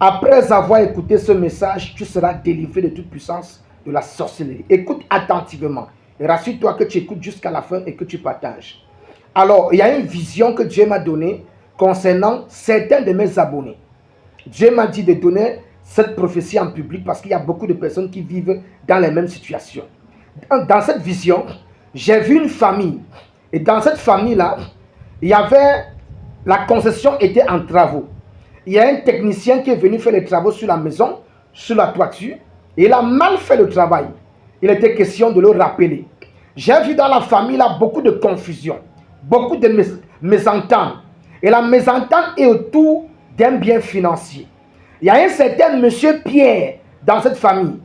Après avoir écouté ce message, tu seras délivré de toute puissance de la sorcellerie. Écoute attentivement. Et rassure-toi que tu écoutes jusqu'à la fin et que tu partages. Alors, il y a une vision que Dieu m'a donnée concernant certains de mes abonnés. Dieu m'a dit de donner cette prophétie en public parce qu'il y a beaucoup de personnes qui vivent dans les mêmes situations. Dans cette vision, j'ai vu une famille. Et dans cette famille-là, la concession était en travaux. Il y a un technicien qui est venu faire les travaux sur la maison, sur la toiture, et il a mal fait le travail. Il était question de le rappeler. J'ai vu dans la famille là beaucoup de confusion, beaucoup de mésententes. Et la mésentente est autour d'un bien financier. Il y a un certain monsieur Pierre dans cette famille.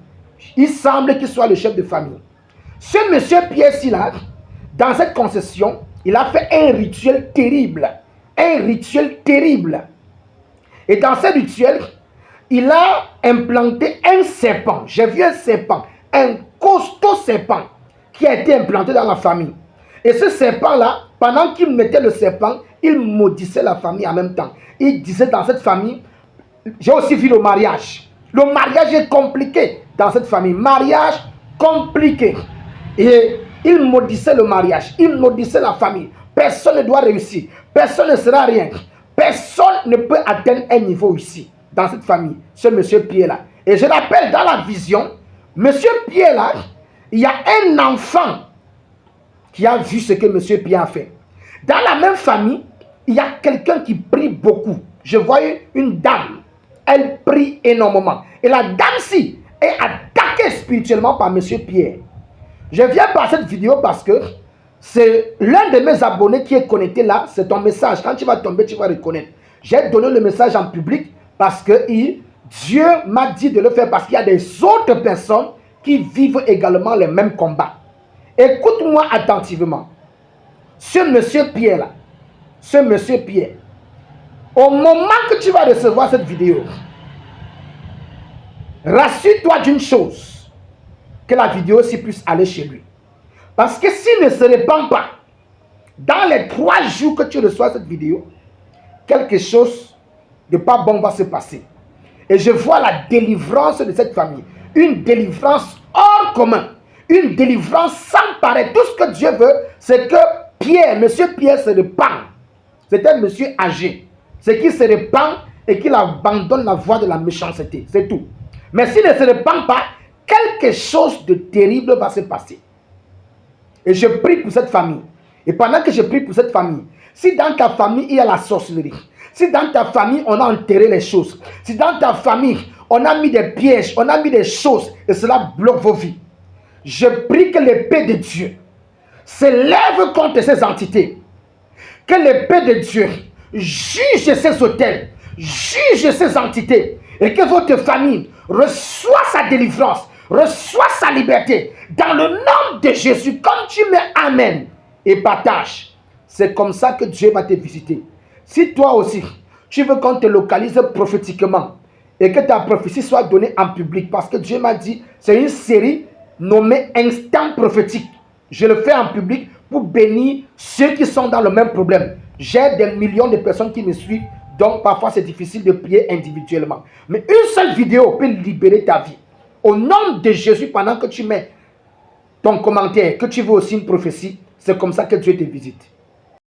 Il semble qu'il soit le chef de famille. Ce monsieur Pierre-ci là, dans cette concession, il a fait un rituel terrible. Un rituel terrible. Et dans ce rituel, il a implanté un serpent. J'ai vu un serpent, un costaud serpent qui a été implanté dans la famille. Et ce serpent-là, pendant qu'il mettait le serpent, il maudissait la famille en même temps. Il disait dans cette famille, j'ai aussi vu le mariage. Le mariage est compliqué dans cette famille. Mariage compliqué. Et il maudissait le mariage. Il maudissait la famille. Personne ne doit réussir. Personne ne sera rien. Personne ne peut atteindre un niveau ici, dans cette famille, ce monsieur Pierre-là. Et je l'appelle dans la vision, monsieur Pierre-là, il y a un enfant qui a vu ce que monsieur Pierre a fait. Dans la même famille, il y a quelqu'un qui prie beaucoup. Je voyais une dame, elle prie énormément. Et la dame-ci est attaquée spirituellement par monsieur Pierre. Je viens par cette vidéo parce que c'est l'un de mes abonnés qui est connecté là. C'est ton message. Quand tu vas tomber, tu vas reconnaître. J'ai donné le message en public parce que Dieu m'a dit de le faire parce qu'il y a des autres personnes qui vivent également les mêmes combats. Écoute-moi attentivement. Ce monsieur Pierre là, ce monsieur Pierre, au moment que tu vas recevoir cette vidéo, rassure-toi d'une chose, que la vidéo aussi puisse aller chez lui. Parce que s'il ne se répand pas, dans les 3 jours que tu reçois cette vidéo, quelque chose de pas bon va se passer. Et je vois la délivrance de cette famille. Une délivrance hors commun. Une délivrance sans pareil. Tout ce que Dieu veut, c'est que Pierre, monsieur Pierre se répand. C'est un monsieur âgé. C'est qu'il se répand et qu'il abandonne la voie de la méchanceté. C'est tout. Mais s'il ne se répand pas, quelque chose de terrible va se passer. Et je prie pour cette famille. Et pendant que je prie pour cette famille, si dans ta famille il y a la sorcellerie, si dans ta famille on a enterré les choses, si dans ta famille on a mis des pièges, on a mis des choses et cela bloque vos vies, je prie que l'épée de Dieu s'élève contre ces entités. Que l'épée de Dieu juge ces hôtels, juge ces entités et que votre famille reçoit sa délivrance, reçoit sa liberté dans le nom de Jésus. Comme tu mets amen et partage, c'est comme ça que Dieu va te visiter. Si toi aussi tu veux qu'on te localise prophétiquement et que ta prophétie soit donnée en public, parce que Dieu m'a dit c'est une série nommée Instant prophétique. Je le fais en public pour bénir ceux qui sont dans le même problème. J'ai des millions de personnes qui me suivent, donc parfois c'est difficile de prier individuellement. Mais une seule vidéo peut libérer ta vie. Au nom de Jésus, pendant que tu mets ton commentaire, que tu veux aussi une prophétie, c'est comme ça que Dieu te visite.